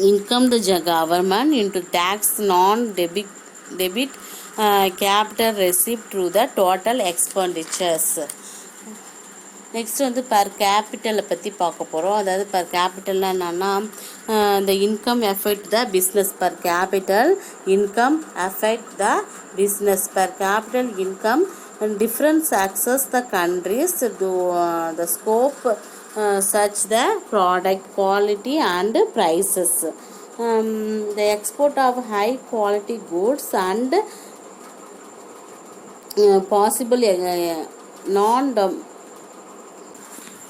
income the government into tax debit capital received through the total expenditures. Next வந்து per கேபிட்டலை பற்றி பார்க்க போகிறோம். அதாவது பர் கேபிட்டல்னால் என்னென்னா the income affect the business per capital income affect the business per capital income and difference access the countries to the scope such the product quality and prices. The export of high quality goods and possible non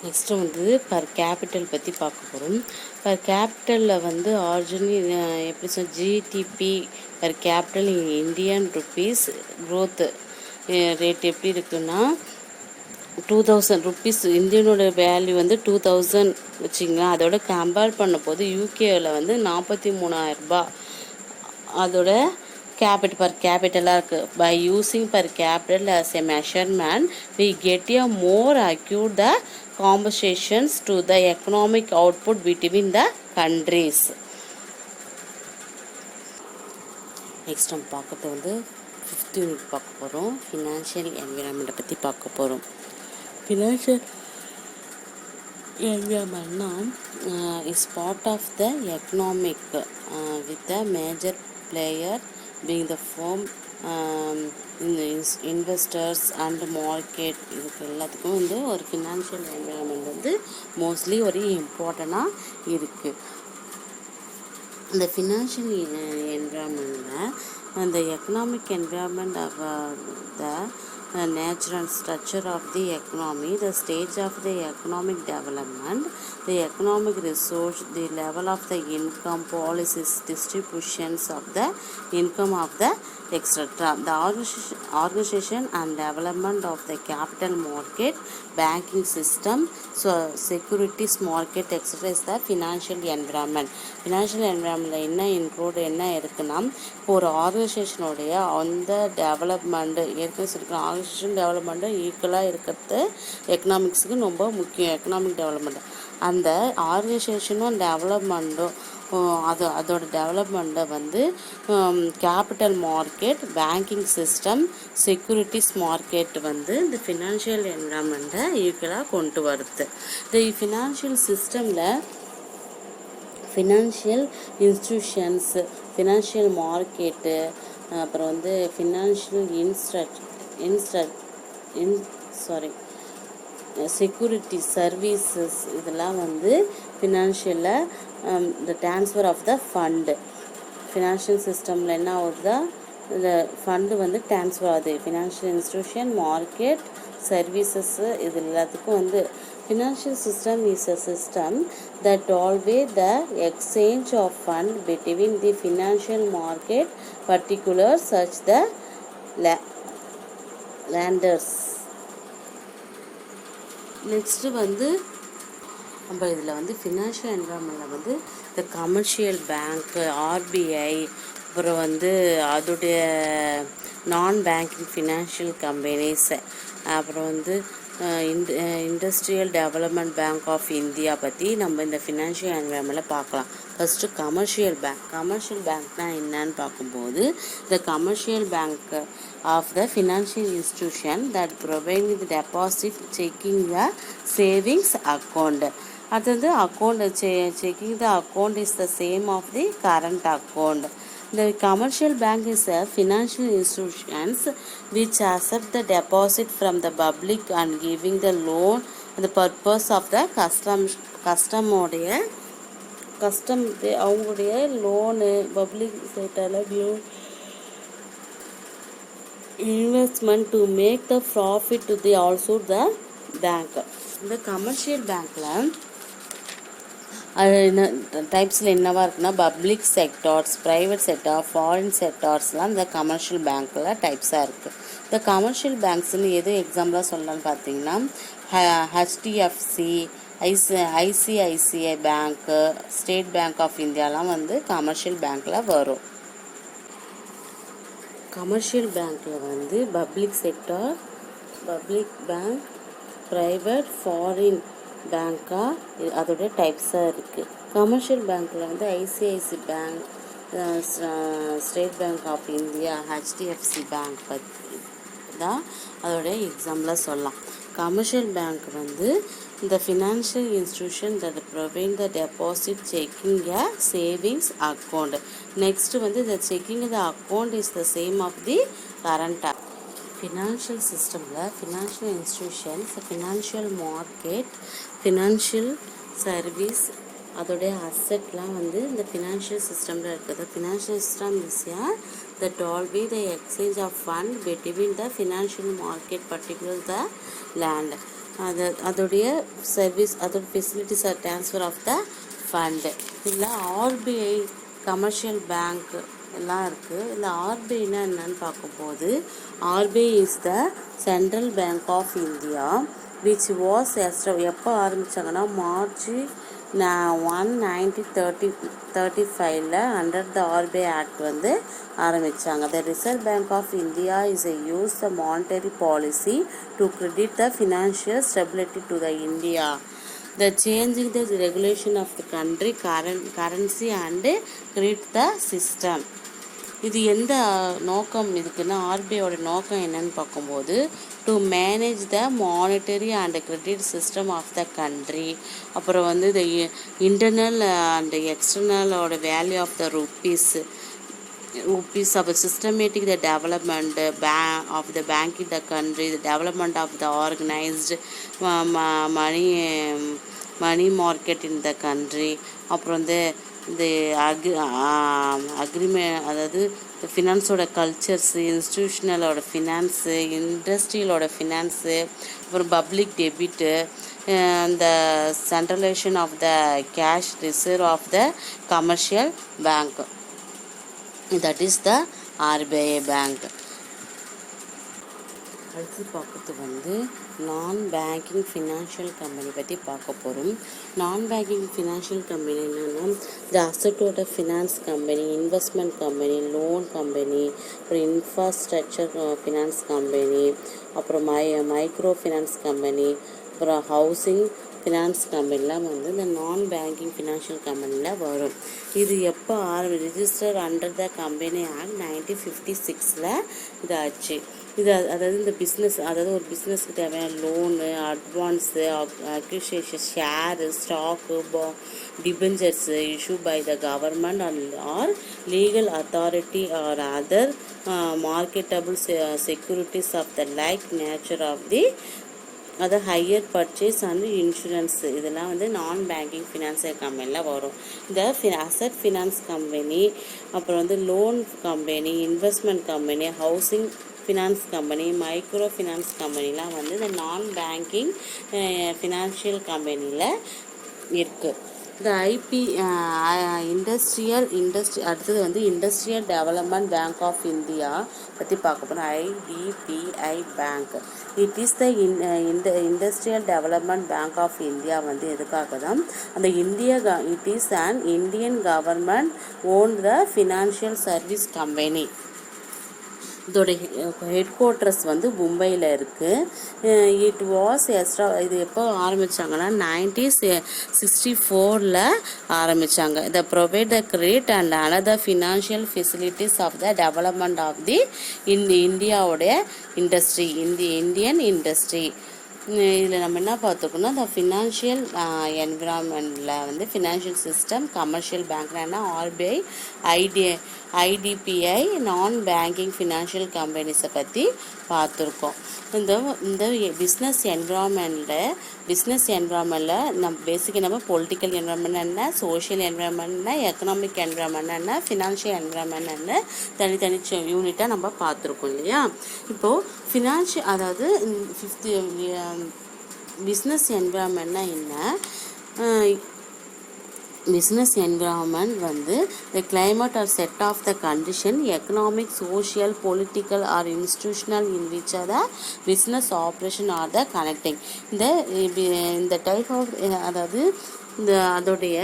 next வந்து per capital பற்றி பார்க்க போகிறோம். Per கேபிட்டலில் வந்து ஆரிஜினி எப்படி சொல் GDP per capital Indian rupees growth rate எப்படி இருக்குன்னா 2000 rupees இந்தியனோட value வந்து 2000 வச்சிங்களா. அதோட கம்பேர் பண்ண போது யூகேவில் வந்து 43,000 அதோட கேபிட்டல் பர் கேபிட்டலாக இருக்குது. By using per capital as a measurement we get a more accurate the compensations to the economic output between the countries. Next நம்ம பார்க்கறது வந்து 5th யூனிட் பார்க்க போகிறோம். ஃபினான்ஷியல் என்விரான்மெண்ட்டை பற்றி பார்க்க போகிறோம். ஃபினான்ஷியல் என்விரான்மெண்ட்னா is part of the economic with the major player being the firm investors and market இதுக்கு எல்லாத்துக்கும் வந்து ஒரு ஃபினான்ஷியல் என்விரான்மெண்ட் வந்து மோஸ்ட்லி ஒரு இம்பார்ட்டண்ட்டாக இருக்குது. இந்த ஃபினான்ஷியல் என்விரான்மெண்ட்டில் அந்த economic environment of the nature and structure of the economy, the stage of the economic development, the economic resource, the level of the income, policies, distributions of the income of the etc. The organization and development of the capital market, banking system, so securities market etc. is the financial environment. Financial environment என்ன include என்ன இருக்குன்னா இப்போ ஒரு ஆர்கனைசேஷனுடைய அந்த development ஏற்கனவே சொல்லியிருக்கிற organisation development ஈக்குவலாக இருக்கிறது எக்கனாமிக்ஸுக்கு ரொம்ப முக்கியம். எக்கனாமிக் டெவலப்மெண்ட் அந்த ஆர்கனைசேஷனும் டெவலப்மெண்ட்டும் அதோட டெவலப்மெண்ட்டை வந்து capital market, banking system, securities market வந்து இந்த ஃபினான்ஷியல் என்விரான்மெண்ட்டை ஈக்குவலாக கொண்டு வருது. இந்த ஃபினான்ஷியல் சிஸ்டமில் ஃபினான்ஷியல் இன்ஸ்டியூஷன்ஸ், ஃபினான்ஷியல் மார்க்கெட்டு, அப்புறம் வந்து ஃபினான்ஷியல் செக்யூரிட்டி சர்வீசஸ் இதெல்லாம் வந்து ஃபினான்ஷியலில் இந்த transfer of the fund financial சிஸ்டமில் என்ன ஆகுதுதா இந்த ஃபண்டு வந்து ட்ரான்ஸ்ஃபர் ஆகுது. ஃபினான்ஷியல் இன்ஸ்டியூஷன், மார்க்கெட், சர்வீசஸ்ஸு இது எல்லாத்துக்கும் வந்து financial system is a system that always the exchange of fund between the financial market particulars such the lenders. Next வந்து நம்ம இதில் வந்து ஃபினான்ஷியல் என்விரான்மெண்ட்டில் வந்து இந்த கமர்ஷியல் பேங்க்கு, ஆர்பிஐ, அப்புறம் வந்து அதோடைய நான் பேங்கிங் ஃபினான்ஷியல் கம்பெனிஸ், அப்புறம் வந்து industrial development bank of India பற்றி நம்ம இந்த ஃபினான்ஷியல் என்விரான்மெண்ட்டில் பார்க்கலாம். First commercial bank. கமர்ஷியல் பேங்க்னால் என்னன்னு பார்க்கும்போது இந்த commercial bank of the financial institution that provide the deposit checking the savings account. அது வந்து account checking the account is the same of the current account. The commercial bank is a financial institutions which accept the deposit from the public and giving the loan for the purpose of the அவங்களுடைய loan public செக்டரில் investment to make the profit to the also the bank. இந்த commercial பேங்க்கில் அது என்ன டைப்ஸில் என்னவாக இருக்குன்னா public sectors, private sector, foreign செக்டார்ஸ்லாம் இந்த கமர்ஷியல் பேங்க்கில் டைப்ஸாக இருக்குது. இந்த கமர்ஷியல் பேங்க்ஸ்ன்னு எது எக்ஸாம்பிளாக சொல்லலாம்னு பார்த்தீங்கன்னா HDFC, ICICI bank, State Bank of இந்தியாலாம் வந்து கமர்ஷியல் பேங்க்கில் வரும். கமர்ஷியல் பேங்க்கில் வந்து public sector, public bank, private, foreign பேங்க்காக அதோடைய டைப்ஸாக இருக்குது. கமர்ஷியல் பேங்க்கில் வந்து ICIC bank, State Bank of India, HDFC bank பற்றி தான் அதோடைய எக்ஸாம்பிளாக சொல்லலாம். கமர்ஷியல் பேங்க் வந்து the financial institution that provide the deposit checking a savings account. Next வந்து the checking the account is the same of the current. Financial சிஸ்டமில் financial institutions, financial market, financial service அதோடைய அசெட்லாம் வந்து இந்த financial சிஸ்டமில் இருக்குது. Financial system is that all be the exchange of fund between the financial market, particular the land. அதோடைய service, அதோட facilities or transfer of the fund. இல்லை RBI, commercial bank எல்லாம் இருக்குது. இல்லை ஆர்பிஐனா என்னன்னு பார்க்கும்போது, RBI is the central bank of India which was எப்போ ஆரம்பித்தாங்கன்னா March 1935 under the RBI act வந்து ஆரம்பித்தாங்க. The Reserve Bank of India is use the monetary policy to credit the financial stability to the India. The changing the regulation of the country currency and create the system. இது எந்த நோக்கம் இதுக்குன்னா, ஆர்பிஐயோட நோக்கம் என்னன்னு பார்க்கும்போது, to manage the monetary and credit system of the country. அப்புறம் வந்து the internal and எக்ஸ்டர்னலோட value of the rupees of systematic the development of the bank in the country, the development of the organized money market in the country. அப்புறம் வந்து இந்த agreement, அதாவது ஃபினான்ஸோட cultures, இன்ஸ்டிடியூஷனலோட finance, இண்டஸ்ட்ரியலோட ஃபினான்ஸு, அப்புறம் public debit, இந்த centralisation of the cash reserve of the commercial bank. that is the RBI bank. அடுத்து பார்க்கறது வந்து நான் பேங்கிங் ஃபினான்ஷியல் கம்பெனி பற்றி பார்க்க போகிறோம். நான் பேங்கிங் ஃபினான்ஷியல் கம்பெனி என்னென்னா, த அசட்டோட finance company, investment company, loan company, அப்புறம் இன்ஃப்ராஸ்ட்ரக்சர் ஃபினான்ஸ் கம்பெனி, அப்புறம் மைக்ரோ ஃபினான்ஸ் கம்பெனி, அப்புறம் ஹவுசிங் ஃபினான்ஸ் கம்பெனிலாம் வந்து இந்த நான் பேங்கிங் ஃபினான்ஷியல் கம்பெனியில் வரும். இது எப்போ register under the company act 1956 இது ஆச்சு. இது அதாவது இந்த பிஸ்னஸ், அதாவது ஒரு பிஸ்னஸ்க்கு தேவையான லோனு, அட்வான்ஸு, அக்ரிஷியேஷன், share, stock, debentures issue by the government or legal authority or other marketable securities of the like nature of the அது ஹையர் பர்ச்சேஸ் அண்ட் இன்சூரன்ஸ். இதெல்லாம் வந்து நான் பேங்கிங் ஃபினான்சியல் கம்பெனியில் வரும். இந்த அசட் ஃபினான்ஸ் கம்பெனி, அப்புறம் வந்து loan company, investment company, housing finance company, micro finance கம்பெனிலாம் வந்து இந்த நான் பேங்கிங் ஃபினான்ஷியல் கம்பெனியில் இருக்குது. இந்த அடுத்தது வந்து industrial development bank of India பற்றி பார்க்க போகிறோம். IDBI bank. It is the industrial development bank of India வந்து எதுக்காக தான், அந்த it is and Indian government own the financial service company. இதோட ஹெட் குவார்ட்டர்ஸ் வந்து மும்பையில் இருக்குது. இது எப்போ ஆரம்பித்தாங்கன்னா 1964 ஆரம்பித்தாங்க. இதை provide the credit and another financial facilities of the development of the இந்தியாவுடைய இண்டஸ்ட்ரி, இந்தியன் இண்டஸ்ட்ரி. இதில் நம்ம என்ன பார்த்துக்கணும், இந்த ஃபினான்ஷியல் என்விரான்மெண்ட்டில் வந்து ஃபினான்ஷியல் சிஸ்டம், கமர்ஷியல் பேங்க்னா RBI, IDBI non banking financial கம்பெனிஸை பற்றி பார்த்துருக்கோம். இந்த பிஸ்னஸ் என்விரான்மெண்ட்டில் நம்ம பொலிட்டிக்கல் என்விரான்மெண்ட் என்ன, சோஷியல் என்விரான்மெண்ட் என்ன, எக்கனாமிக் என்விரான்மெண்ட் என்ன, ஃபினான்ஷியல் என்விரான்மெண்ட் என்ன, தனித்தனி யூனிட்டாக நம்ம பார்த்துருக்கோம் இல்லையா. இப்போது அதாவது பிஸ்னஸ் என்விரான்மெண்ட்னா என்ன, business environment வந்து the climate or set of the condition, economic, social, political or institutional in which the business operation are the connecting. இந்த type of அதாவது அதோடைய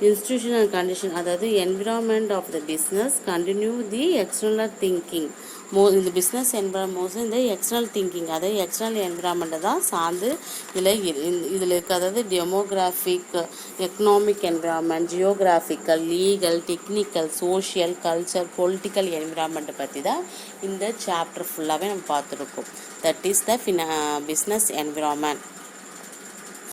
institutional condition, அதாவது environment of the business continue the external thinking இந்த business environment இந்த external thinking, அதாவது external என்விரான்மெண்ட்டை தான் சார்ந்து இதில் இருக்குது. அதாவது demographic, economic environment, geographical, legal, technical, social, culture, political என்விரான்மெண்ட்டை பற்றி தான் இந்த சாப்டர் ஃபுல்லாகவே நம்ம பார்த்துருக்கோம். That is the business environment.